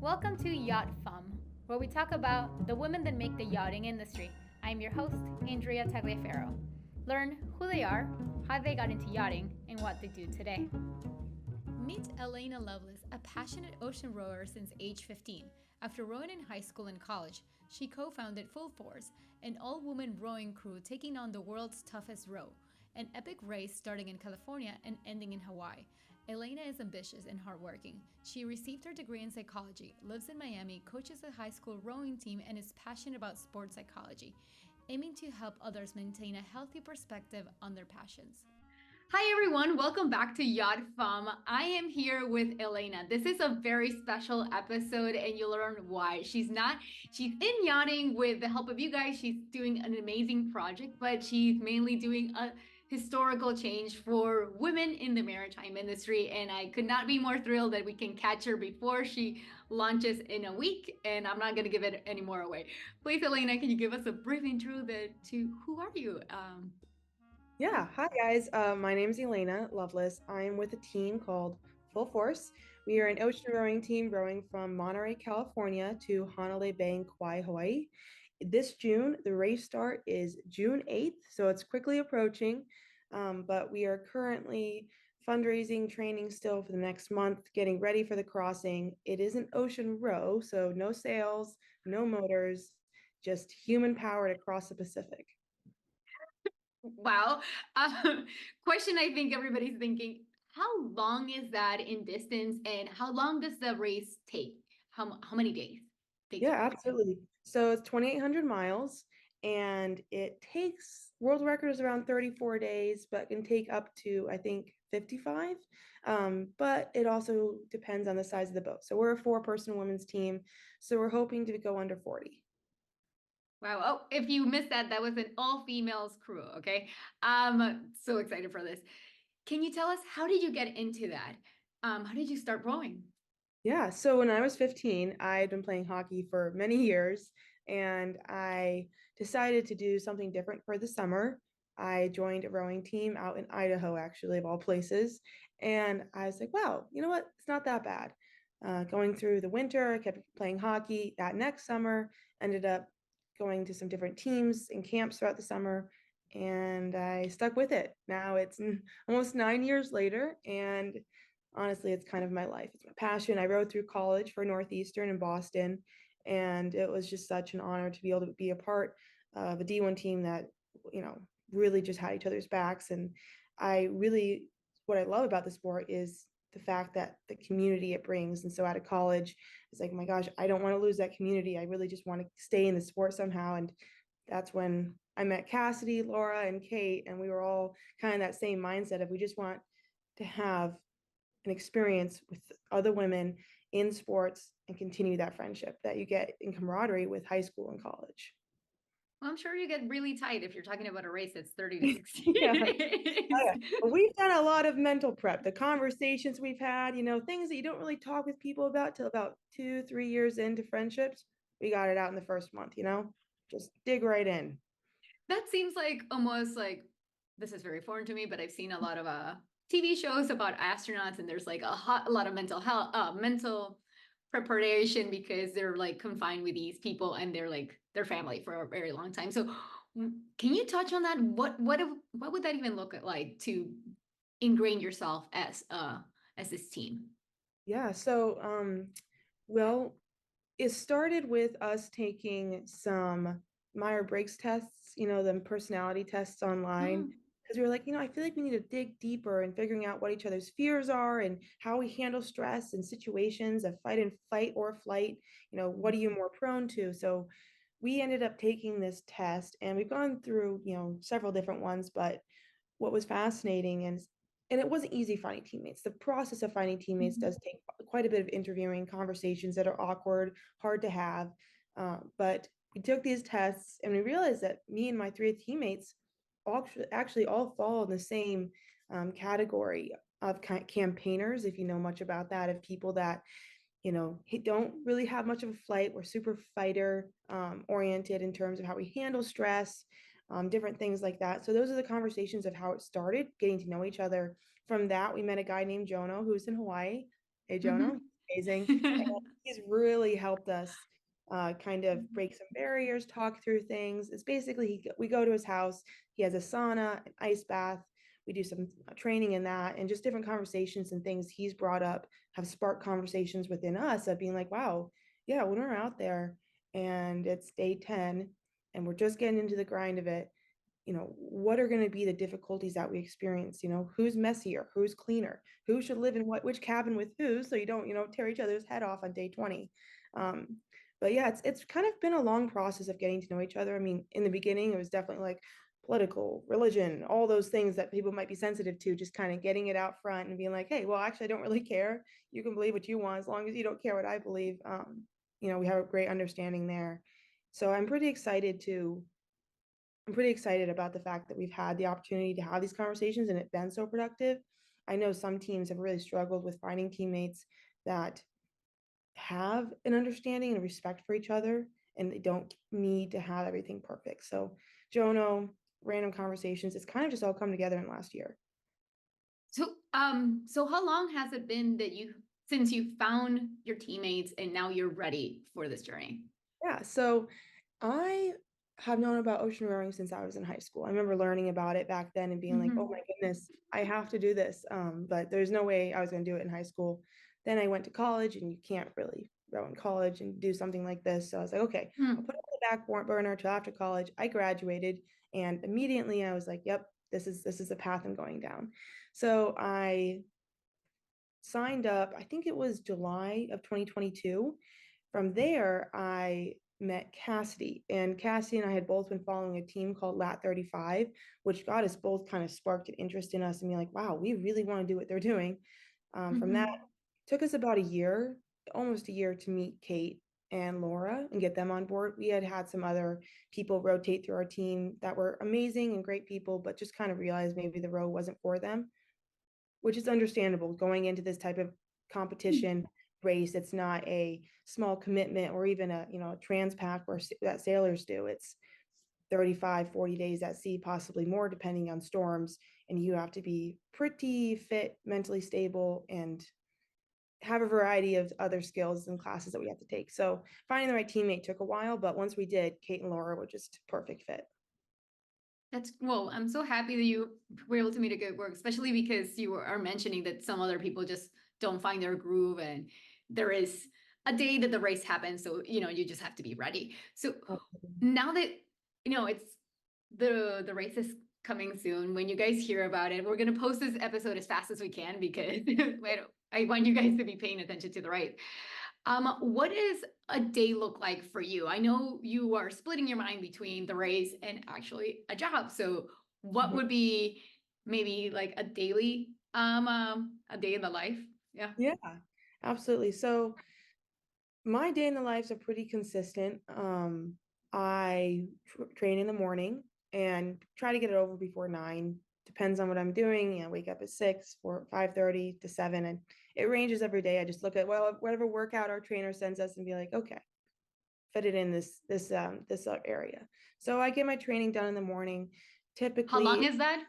Welcome to Yacht Femme, where we talk about the women that make the yachting industry. I'm your host, Andrea Tagliaferro. Learn who they are, how they got into yachting, and what they do today. Meet Elaina Loveless, a passionate ocean rower since age 15. After rowing in high school and college, she co-founded Foarce, an all-woman rowing crew taking on the world's toughest row, an epic race starting in California and ending in Hawaii. Elaina is ambitious and hardworking. She received her degree in psychology, lives in Miami, coaches a high school rowing team, and is passionate about sports psychology, aiming to help others maintain a healthy perspective on their passions. Hi everyone, welcome back to Yacht Femme. I am here with Elaina. This is a very special episode and you'll learn why. She's in yachting with the help of you guys. She's doing an amazing project, but she's mainly doing a historical change for women in the maritime industry. And I could not be more thrilled that we can catch her before she launches in a week. And I'm not going to give it any more away. Please, Elaina, can you give us a brief intro to who are you? Yeah, hi guys. My name is Elaina Loveless. I'm with a team called Foarce. We are an ocean rowing team rowing from Monterey, California to Honolulu Bay in Kauai, Hawaii. This June, the race start is June 8th, so it's quickly approaching. But we are currently fundraising, training still for the next month, getting ready for the crossing. It is an ocean row, so no sails, no motors, just human power to cross the Pacific. Wow. Um, Question I think everybody's thinking, how long is that in distance and how long does the race take? How many days takes Yeah, for you? absolutely. So it's 2,800 miles and it takes world record is around 34 days, but can take up to, I think, 55. But it also depends on the size of the boat. So we're a four-person women's team. So we're hoping to go under 40. Wow. Oh, if you missed that, that was an all females crew. Okay. So excited for this. Can you tell us how did you get into that? How did you start rowing? Yeah, so when I was 15, I had been playing hockey for many years, and I decided to do something different for the summer. I joined a rowing team out in Idaho, actually, of all places. And I was like, wow, you know what? It's not that bad. Going through the winter, I kept playing hockey. That next summer, ended up going to some different teams and camps throughout the summer, and I stuck with it. Now it's almost 9 years later, and honestly, it's kind of my life. It's my passion. I rode through college for Northeastern in Boston, and it was just such an honor to be able to be a part of a D1 team that, you know, really just had each other's backs. And what I love about the sport is the fact that the community it brings. And so out of college, it's like, oh my gosh, I don't want to lose that community. I really just want to stay in the sport somehow. And that's when I met Cassidy, Laura, and Kate, and we were all kind of that same mindset of we just want to have an experience with other women in sports and continue that friendship that you get in camaraderie with high school and college. Well, I'm sure you get really tight if you're talking about a race that's 30 to 60 Yeah. days. Yeah. But we've done a lot of mental prep, the conversations we've had, things that you don't really talk with people about till about 2, 3 years into friendships. We got it out in the first month, just dig right in. That seems like almost like this is very foreign to me, but I've seen a lot of TV shows about astronauts, and there's like a lot of mental health, mental preparation because they're like confined with these people and they're like their family for a very long time. So, can you touch on that? What would that even look like to ingrain yourself as this team? Yeah. So, well, it started with us taking some Myers-Briggs tests, the personality tests online, Mm, because we were like, I feel like we need to dig deeper in figuring out what each other's fears are and how we handle stress in situations of fight and fight or flight. What are you more prone to? So we ended up taking this test and we've gone through, several different ones, but what was fascinating and it wasn't easy finding teammates. The process of finding teammates mhm. does take quite a bit of interviewing, conversations that are awkward, hard to have. But we took these tests and we realized that me and my three teammates actually all fall in the same category of campaigners, if you know much about that, of people that don't really have much of a flight. We're super fighter oriented in terms of how we handle stress, different things like that. So those are the conversations of how it started, getting to know each other. From that, we met a guy named Jono who's in Hawaii. Hey, Jono. Mhm. amazing. And he's really helped us kind of break some barriers, talk through things. It's basically we go to his house. He has a sauna, an ice bath. We do some training in that, and just different conversations and things he's brought up have sparked conversations within us of being like, wow, yeah, when we're out there and it's day 10 and we're just getting into the grind of it, what are going to be the difficulties that we experience? Who's messier, who's cleaner, who should live in which cabin with who, so you don't, tear each other's head off on day 20. Um, but yeah, it's kind of been a long process of getting to know each other. I mean, in the beginning, it was definitely like political, religion, all those things that people might be sensitive to, just kind of getting it out front and being like, hey, well, actually, I don't really care. You can believe what you want as long as you don't care what I believe. We have a great understanding there. So I'm pretty excited about the fact that we've had the opportunity to have these conversations and it's been so productive. I know some teams have really struggled with finding teammates that have an understanding and respect for each other, and they don't need to have everything perfect. So, Jono, random conversations, it's kind of just all come together in last year. So how long has it been since you found your teammates and now you're ready for this journey? Yeah, so I have known about ocean rowing since I was in high school. I remember learning about it back then and being like, oh my goodness, I have to do this. But there's no way I was going to do it in high school. Then I went to college, and you can't really row in college and do something like this. So I was like, okay, I'll put it on the back burner till after college. I graduated, and immediately I was like, yep, this is the path I'm going down. So I signed up, I think it was July of 2022. From there, I met Cassidy, and Cassidy and I had both been following a team called Lat 35, which got us both kind of sparked an interest in us and be like, wow, we really want to do what they're doing. From that, took us about a year, almost a year, to meet Kate and Laura and get them on board. We had some other people rotate through our team that were amazing and great people, but just kind of realized maybe the row wasn't for them, which is understandable going into this type of competition race. It's not a small commitment or even a trans pack or that sailors do. It's 35, 40 days at sea, possibly more depending on storms, and you have to be pretty fit, mentally stable, and have a variety of other skills and classes that we have to take. So finding the right teammate took a while, but once we did, Kate and Laura were just perfect fit. I'm so happy that you were able to meet a good work, especially because you are mentioning that some other people just don't find their groove, and there is a day that the race happens. So, you just have to be ready. So now that, it's the race is coming soon, when you guys hear about it, we're going to post this episode as fast as we can because I want you guys to be paying attention to the race. What does a day look like for you? I know you are splitting your mind between the race and actually a job. So what would be maybe like a daily, a day in the life? Yeah. Yeah, absolutely. So my day in the lives are pretty consistent. I train in the morning and try to get it over before 9. Depends on what I'm doing. Wake up at 6 or 5:30 to 7, and it ranges every day. I just look at whatever workout our trainer sends us and be like, okay, fit it in this area. So I get my training done in the morning. How long Typically, is that?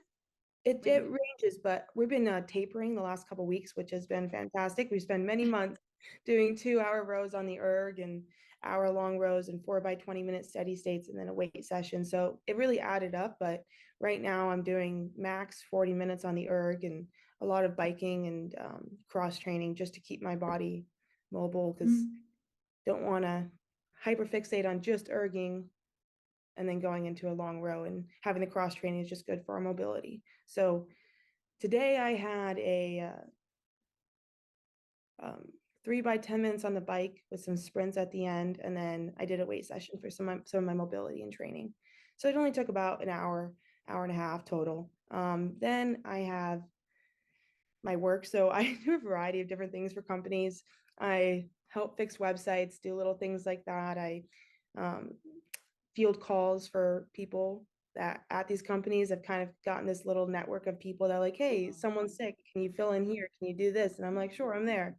it ranges, but we've been tapering the last couple of weeks, which has been fantastic. We spent many months doing 2-hour rows on the erg and hour-long rows and 4 by 20 minute steady states and then a weight session. So it really added up. But right now I'm doing max 40 minutes on the erg and a lot of biking and cross training just to keep my body mobile, because don't want to hyperfixate on just erging and then going into a long row, and having the cross training is just good for our mobility. So today I had a 3 by 10 minutes on the bike with some sprints at the end, and then I did a weight session for some of my mobility and training. So it only took about an hour and a half total. Then I have my work. So I do a variety of different things for companies. I help fix websites, do little things like that. I um, field calls for people that at these companies have kind of gotten this little network of people that are like, hey, someone's sick, can you fill in here, can you do this? And I'm like, sure, I'm there.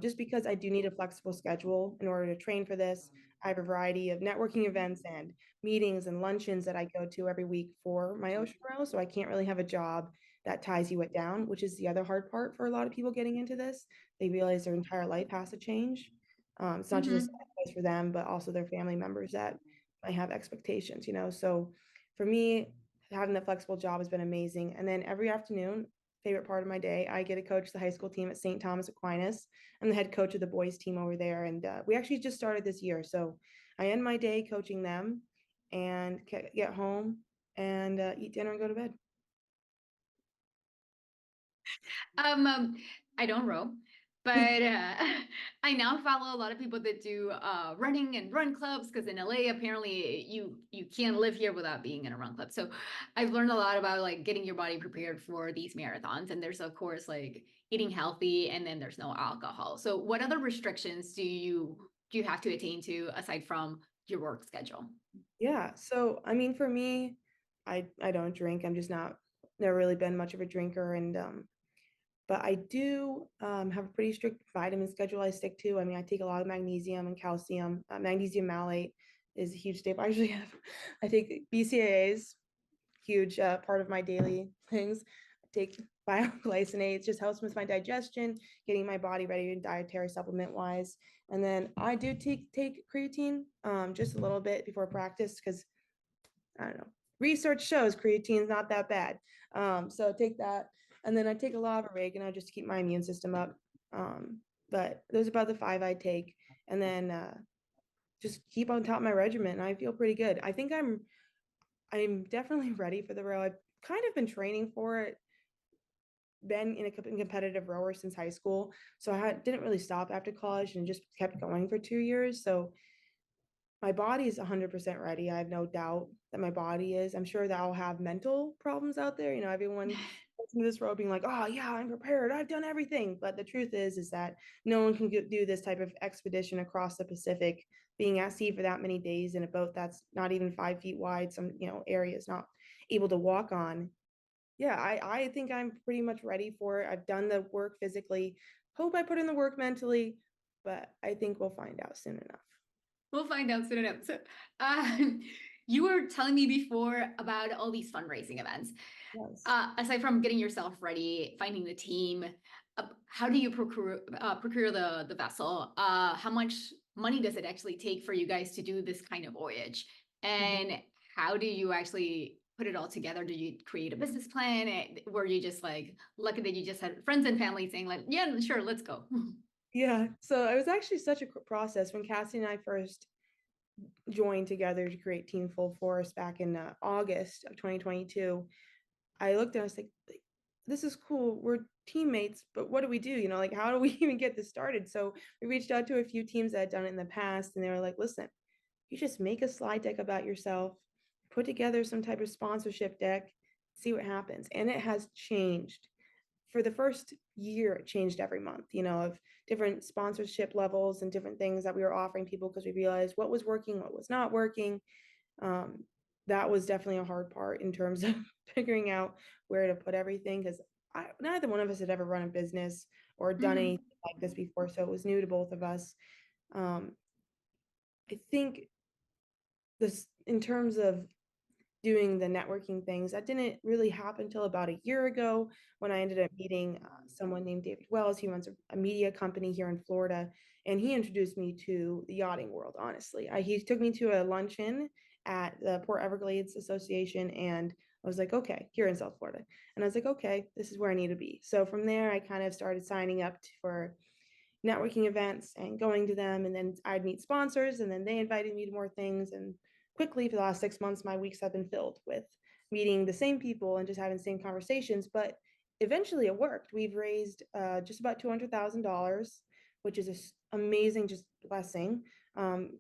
Just because I do need a flexible schedule in order to train for this. I have a variety of networking events and meetings and luncheons that I go to every week for my ocean row, so I can't really have a job that ties you it down, which is the other hard part for a lot of people getting into this. They realize their entire life has to change. It's not just a Mm-hmm. sacrifice for them, but also their family members that might have expectations, So for me, having the flexible job has been amazing. And then every afternoon, favorite part of my day, I get to coach the high school team at Saint Thomas Aquinas. I'm the head coach of the boys team over there. And we actually just started this year. So I end my day coaching them and get home and eat dinner and go to bed. Um, I don't row, but I now follow a lot of people that do running and run clubs because in LA apparently you can't live here without being in a run club. So I've learned a lot about like getting your body prepared for these marathons. And there's of course like eating healthy, and then there's no alcohol. So what other restrictions do you have to attain to aside from your work schedule? Yeah. So, I mean, for me, I don't drink. I'm just not never really been much of a drinker, and but I do have a pretty strict vitamin schedule I stick to. I mean, I take a lot of magnesium and calcium. Magnesium malate is a huge staple. I actually have I take BCAAs, huge part of my daily things. I take bioglycinate. It just helps with my digestion, getting my body ready dietary supplement wise. And then I do take creatine just a little bit before practice because I don't know. Research shows creatine is not that bad. So I take that. And then I take a lot of oregano just to keep my immune system up. But those are about the five I take. And then just keep on top of my regimen. And I feel pretty good. I think I'm definitely ready for the row. I've kind of been training for it, been in a competitive rower since high school. So didn't really stop after college and just kept going for 2 years. So my body is 100% ready. I have no doubt that my body is. I'm sure that I'll have mental problems out there. Everyone goes into this row being like, oh, yeah, I'm prepared. I've done everything. But the truth is that no one can do this type of expedition across the Pacific, being at sea for that many days in a boat that's not even 5 feet wide, some, areas not able to walk on. Yeah, I think I'm pretty much ready for it. I've done the work physically. Hope I put in the work mentally, but I think we'll find out soon enough. We'll find out soon enough. So, you were telling me before about all these fundraising events. Yes. Aside from getting yourself ready, finding the team, how do you procure the vessel? How much money does it actually take for you guys to do this kind of voyage? Mhm. And how do you actually put it all together? Do you create a business plan? Were you just like lucky that you just had friends and family saying like, yeah, sure, let's go? Yeah, so it was actually such a process when Cassie and I first joined together to create Team Full Force back in August of 2022. I looked and I was like, this is cool. We're teammates, but what do we do? Like, how do we even get this started? So we reached out to a few teams that had done it in the past, and they were like, listen, you just make a slide deck about yourself, put together some type of sponsorship deck, see what happens. And it has changed. For the first year, it changed every month, of different sponsorship levels and different things that we were offering people because we realized what was working, what was not working. Um, that was definitely a hard part in terms of figuring out where to put everything because neither one of us had ever run a business or done Mhm. anything like this before. So it was new to both of us. Um, I think this, in terms of doing the networking things. That didn't really happen until about a year ago when I ended up meeting someone named David Wells. He runs a media company here in Florida, and he introduced me to the yachting world, honestly. He took me to a luncheon at the Port Everglades Association, and I was like, okay, here in South Florida. And I was like, okay, this is where I need to be. So from there, I kind of started signing up for networking events and going to them. And then I'd meet sponsors, and then they invited me to more things. And quickly, for the last 6 months, my weeks have been filled with meeting the same people and just having the same conversations. But eventually, it worked. We've raised just about $200,000, which is an amazing just blessing. Um,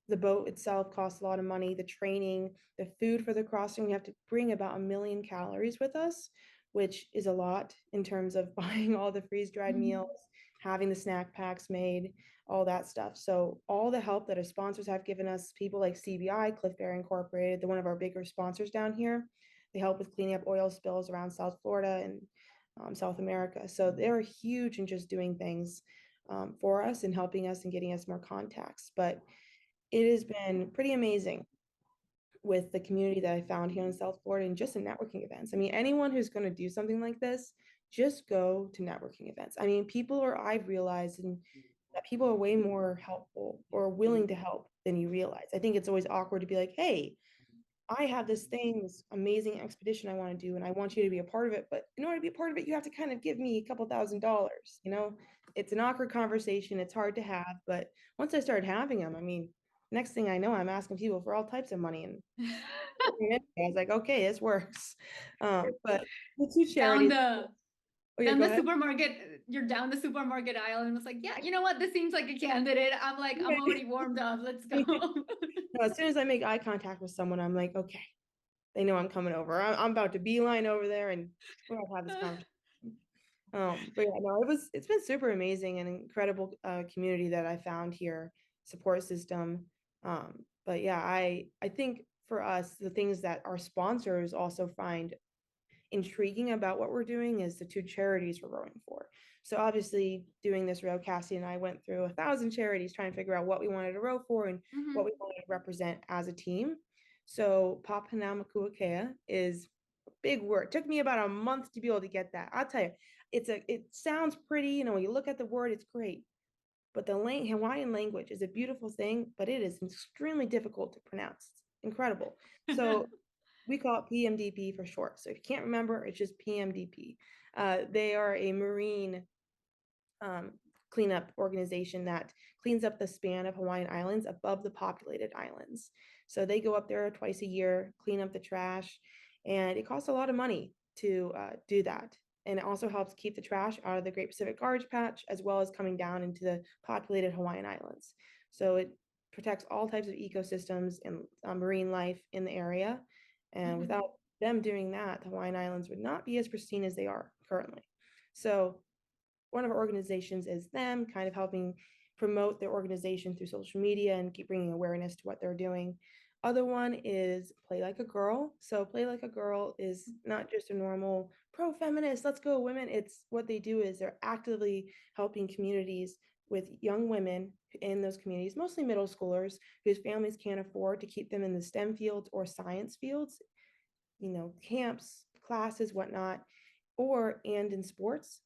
the boat itself costs a lot of money. The training, the food for the crossing, we have to bring about 1 million calories with us, which is a lot in terms of buying all the freeze dried Mhm. meals, having the snack packs made, all that stuff. So all the help that our sponsors have given us, people like CBI, Cliff Bear Incorporated, they're one of our bigger sponsors down here. They help with cleaning up oil spills around South Florida and South America. So they're huge in just doing things for us and helping us and getting us more contacts. But it has been pretty amazing. with the community that I found here in South Florida and just in networking events. I mean, anyone who's going to do something like this, just go to networking events. I mean, I've realized that people are way more helpful or willing to help than you realize. I think it's always awkward to be like, hey, I have this amazing expedition I want to do, and I want you to be a part of it. But in order to be a part of it, you have to kind of give me a couple $1,000s. It's an awkward conversation. It's hard to have. But once I started having them, I mean, next thing I know, I'm asking people for all types of money. And I was like, okay, this works. But the two Down charities. the Oh, yeah, down go the ahead. supermarket, you're down the supermarket aisle and was like, yeah, you know what? This seems like a candidate. I'm like, I'm already warmed up. Let's go. No, as soon as I make eye contact with someone, I'm like, okay, they know I'm coming over. I'm about to beeline over there and we're going to have this conversation. But yeah, no, it's been super amazing and incredible community that I found here, support system. But yeah, I think for us, the things that our sponsors also find intriguing about what we're doing is the two charities we're rowing for. So obviously doing this row, Cassie and I went through 1,000 charities trying to figure out what we wanted to row for and what we wanted to represent as a team. So Papanamakuakea is a big word. It took me about a month to be able to get that. I'll tell you, it sounds pretty, when you look at the word, it's great. But the Hawaiian language is a beautiful thing, but it is extremely difficult to pronounce. It's incredible. So we call it PMDP for short. So if you can't remember, it's just PMDP. They are a marine cleanup organization that cleans up the span of Hawaiian Islands above the populated islands. So they go up there twice a year, clean up the trash, and it costs a lot of money to do that. And it also helps keep the trash out of the Great Pacific Garbage Patch, as well as coming down into the populated Hawaiian Islands. So it protects all types of ecosystems and marine life in the area. And without them doing that, the Hawaiian Islands would not be as pristine as they are currently. So one of our organizations is them kind of helping promote their organization through social media and keep bringing awareness to what they're doing. Other one is Play Like a Girl. So Play Like a Girl is not just a normal pro-feminist, let's go women. It's what they do is they're actively helping communities with young women in those communities, mostly middle schoolers whose families can't afford to keep them in the STEM fields or science fields, camps, classes, whatnot, and in sports.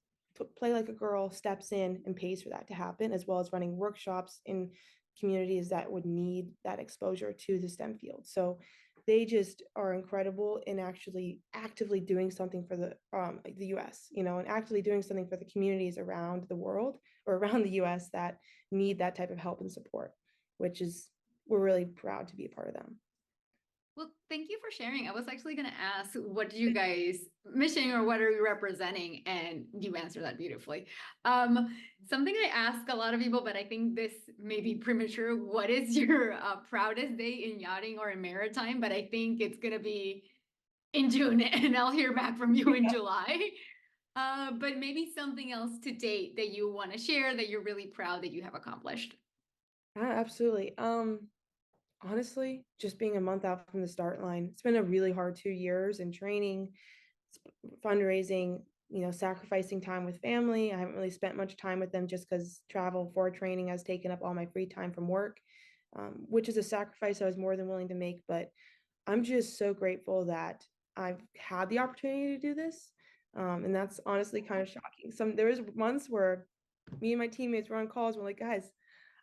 Play Like a Girl steps in and pays for that to happen, as well as running workshops in communities that would need that exposure to the STEM field. So they just are incredible in actually actively doing something for the U.S., and actively doing something for the communities around the world or around the U.S. that need that type of help and support, which is we're really proud to be a part of them. Well, thank you for sharing. I was actually going to ask, what do you guys mission or what are you representing? And you answered that beautifully. Something I ask a lot of people, but I think this may be premature. What is your proudest day in yachting or in maritime? But I think it's going to be in June and I'll hear back from you in July. But maybe something else to date that you want to share that you're really proud that you have accomplished. Absolutely. Honestly, just being a month out from the start line, it's been a really hard 2 years in training, fundraising, sacrificing time with family. I haven't really spent much time with them just because travel for training has taken up all my free time from work, which is a sacrifice I was more than willing to make. But I'm just so grateful that I've had the opportunity to do this. And that's honestly kind of shocking. There was months where me and my teammates were on calls. We're like, guys,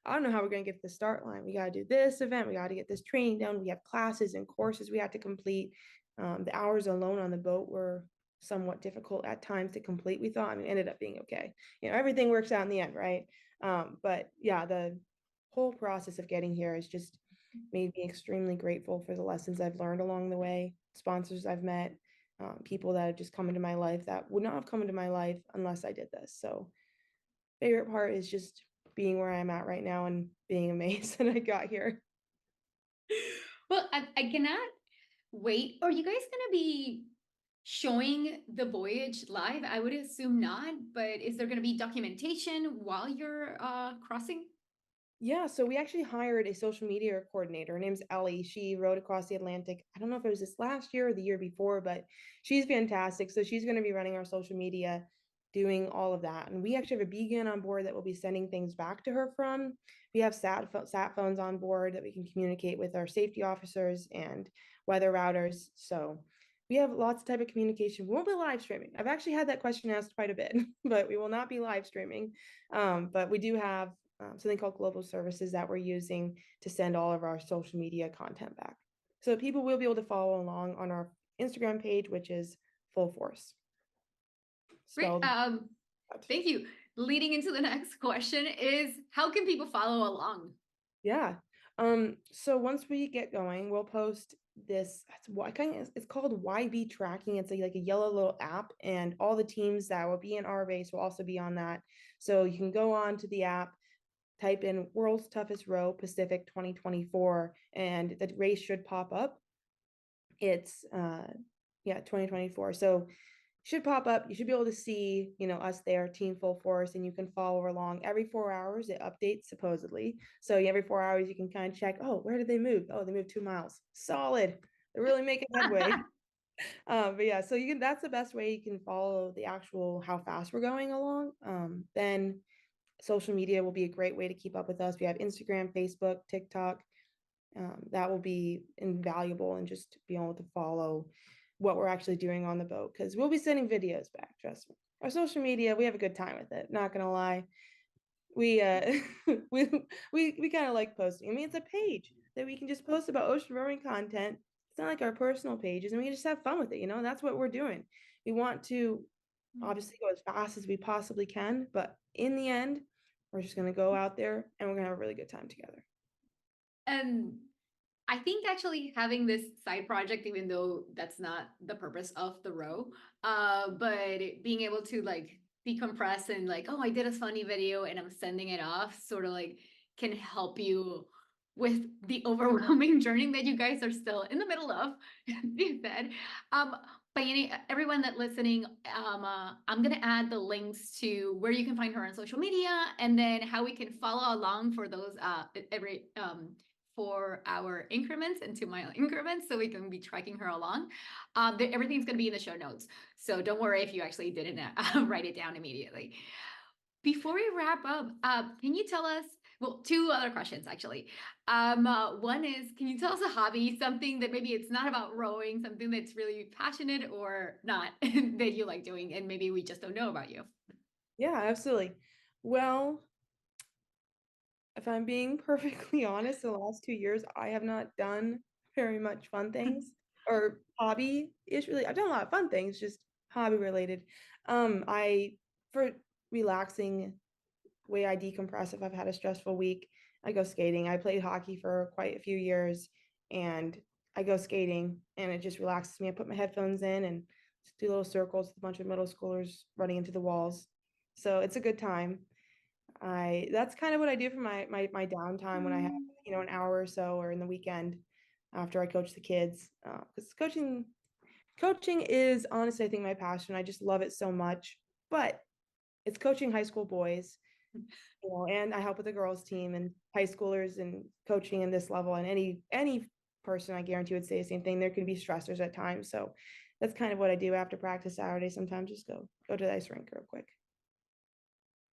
I don't know how we're going to get to the start line. We got to do this event. We got to get this training done. We have classes and courses we had to complete. The hours alone on the boat were somewhat difficult at times to complete. We thought, it ended up being okay. Everything works out in the end, right? But yeah, the whole process of getting here has just made me extremely grateful for the lessons I've learned along the way, sponsors I've met, people that have just come into my life that would not have come into my life unless I did this. So favorite part is just being where I'm at right now and being amazed that I got here. Well, I cannot wait. Are you guys going to be showing the voyage live? I would assume not, but is there going to be documentation while you're crossing? Yeah, so we actually hired a social media coordinator. Her name's Ellie. She rode across the Atlantic. I don't know if it was this last year or the year before, but she's fantastic. So she's going to be running our social media. doing all of that. And we actually have a beacon on board that we'll be sending things back to her from. We have sat phones on board that we can communicate with our safety officers and weather routers. So we have lots of type of communication. We won't be live streaming. I've actually had that question asked quite a bit, but we will not be live streaming. But we do have something called global services that we're using to send all of our social media content back. So people will be able to follow along on our Instagram page, which is Foarce. Great. Thank you. Leading into the next question is, how can people follow along? Yeah. So once we get going, we'll post this. It's called YB tracking. It's like a yellow little app, and all the teams that will be in our race will also be on that. So you can go on to the app, type in World's Toughest Row Pacific 2024, and the race should pop up. It's 2024. So should pop up. You should be able to see, us there, Team Full Force, and you can follow along. Every 4 hours it updates supposedly. So every 4 hours you can kind of check, oh, where did they move? Oh, they moved 2 miles. Solid. They're really making headway. But yeah, so that's the best way you can follow the actual how fast we're going along. Then social media will be a great way to keep up with us. We have Instagram, Facebook, TikTok. That will be invaluable, and just be able to follow what we're actually doing on the boat, because we'll be sending videos back. Trust me. Our social media, we have a good time with it. Not gonna lie, we we kind of like posting. I mean, it's a page that we can just post about ocean rowing content. It's not like our personal pages, and we can just have fun with it. That's what we're doing. We want to obviously go as fast as we possibly can, but in the end, we're just gonna go out there and we're gonna have a really good time together. And I think actually having this side project, even though that's not the purpose of the row, but being able to like decompress and like, oh, I did a funny video and I'm sending it off, sort of like can help you with the overwhelming journey that you guys are still in the middle of, you said. By everyone that listening, I'm gonna add the links to where you can find her on social media, and then how we can follow along for those every 4 hour increments and 2 mile increments, so we can be tracking her along. Everything's going to be in the show notes, so don't worry if you actually didn't write it down immediately. Before we wrap up, can you tell us, well, two other questions actually. One is, can you tell us a hobby, something that maybe it's not about rowing, something that's really passionate or not that you like doing, and maybe we just don't know about you? Yeah, absolutely. Well, if I'm being perfectly honest, the last 2 years, I have not done very much fun things or hobby-ish. Really, I've done a lot of fun things, just hobby related. For relaxing, way I decompress if I've had a stressful week, I go skating. I played hockey for quite a few years, and I go skating, and it just relaxes me. I put my headphones in and just do little circles with a bunch of middle schoolers running into the walls. So it's a good time. That's kind of what I do for my downtime when I have, an hour or so, or in the weekend after I coach the kids. Because coaching is honestly, I think, my passion. I just love it so much. But it's coaching high school boys, and I help with the girls team and high schoolers, and coaching in this level, and any person, I guarantee, would say the same thing. There can be stressors at times. So that's kind of what I do after practice Saturday. Sometimes just go to the ice rink real quick.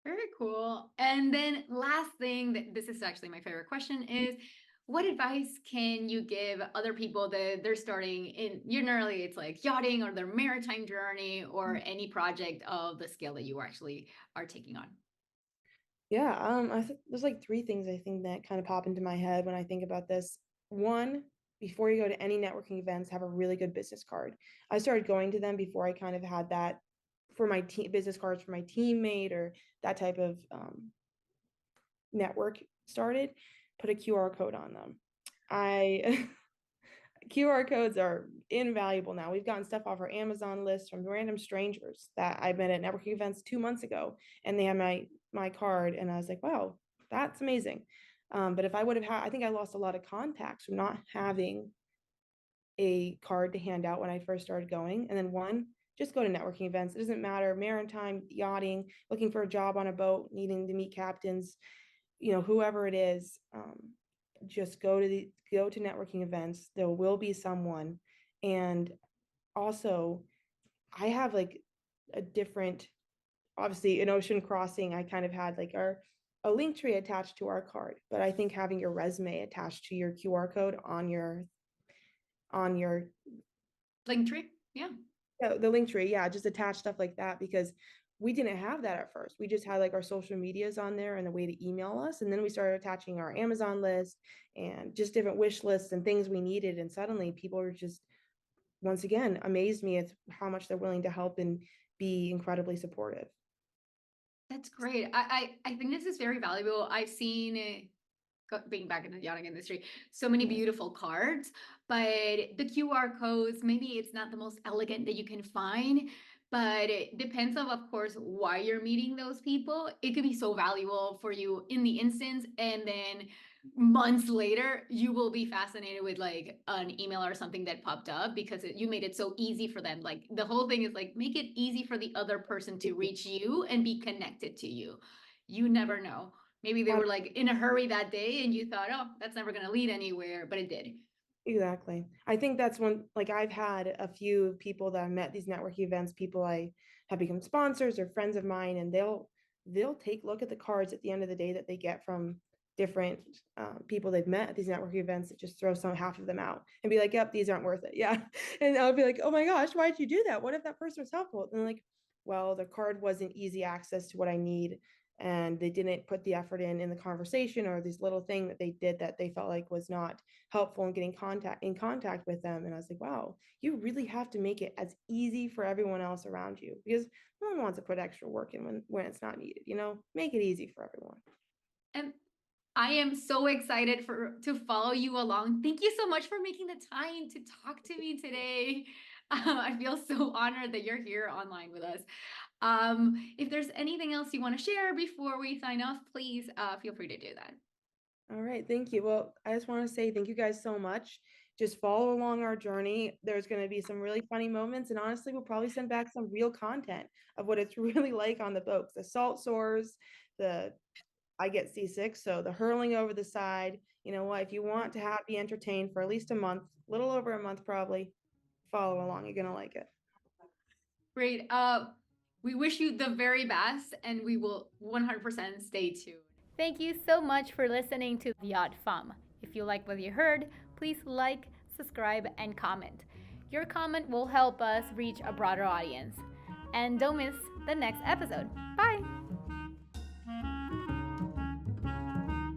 Very cool. And then last thing, this is actually my favorite question, is what advice can you give other people that they're starting in, generally it's like yachting or their maritime journey or any project of the scale that you actually are taking on? Yeah, there's like three things I think that kind of pop into my head when I think about this. One, before you go to any networking events, have a really good business card. I started going to them before I kind of had that for my business cards for my teammate, or that type of network started. Put a QR code on them. QR codes are invaluable now. We've gotten stuff off our Amazon list from random strangers that I met at networking events 2 months ago, and they had my card, and I was like, wow, that's amazing. But if I would have had, I think I lost a lot of contacts from not having a card to hand out when I first started going. And then just go to networking events. It doesn't matter, maritime, yachting, looking for a job on a boat, needing to meet captains, whoever it is. Just go to networking events. There will be someone. And also, I have like a different obviously in ocean crossing, I kind of had like a link tree attached to our card, but I think having your resume attached to your QR code on your Linktree. Yeah. the link tree, yeah, just attach stuff like that, because we didn't have that at first. We just had like our social medias on there and a way to email us, and then we started attaching our Amazon list and just different wish lists and things we needed, and suddenly people were just, once again, amazed me at how much they're willing to help and be incredibly supportive. That's great. I think this is very valuable. I've seen being back in the yachting industry, so many beautiful cards, but the QR codes, maybe it's not the most elegant that you can find, but it depends of course, why you're meeting those people. It could be so valuable for you in the instance, and then months later, you will be fascinated with like an email or something that popped up because you made it so easy for them. Like the whole thing is like, make it easy for the other person to reach you and be connected to you. You never know. Maybe they were like in a hurry that day and you thought, oh, that's never going to lead anywhere, but it did. Exactly. I think that's one, like I've had a few people that I met these networking events, people I have become sponsors or friends of mine, and they'll take a look at the cards at the end of the day that they get from different people they've met at these networking events, that just throw some half of them out and be like, yep, these aren't worth it. Yeah. And I'll be like, oh my gosh, why did you do that? What if that person was helpful? And like, well, the card wasn't easy access to what I need, and they didn't put the effort in the conversation, or this little thing that they did that they felt like was not helpful in getting in contact with them. And I was like, wow, you really have to make it as easy for everyone else around you, because no one wants to put extra work in when it's not needed. Make it easy for everyone. And I am so excited to follow you along. Thank you so much for making the time to talk to me today. I feel so honored that you're here online with us. If there's anything else you want to share before we sign off, please feel free to do that. All right, thank you. Well, I just want to say thank you guys so much. Just follow along our journey. There's going to be some really funny moments, and honestly, we'll probably send back some real content of what it's really like on the boats, the salt sores, the I get seasick, so the hurling over the side. You know what? If you want to be entertained for at least a month, a little over a month, probably follow along. You're gonna like it. Great. We wish you the very best, and we will 100% stay tuned. Thank you so much for listening to Yacht Femme. If you like what you heard, please like, subscribe, and comment. Your comment will help us reach a broader audience. And don't miss the next episode. Bye!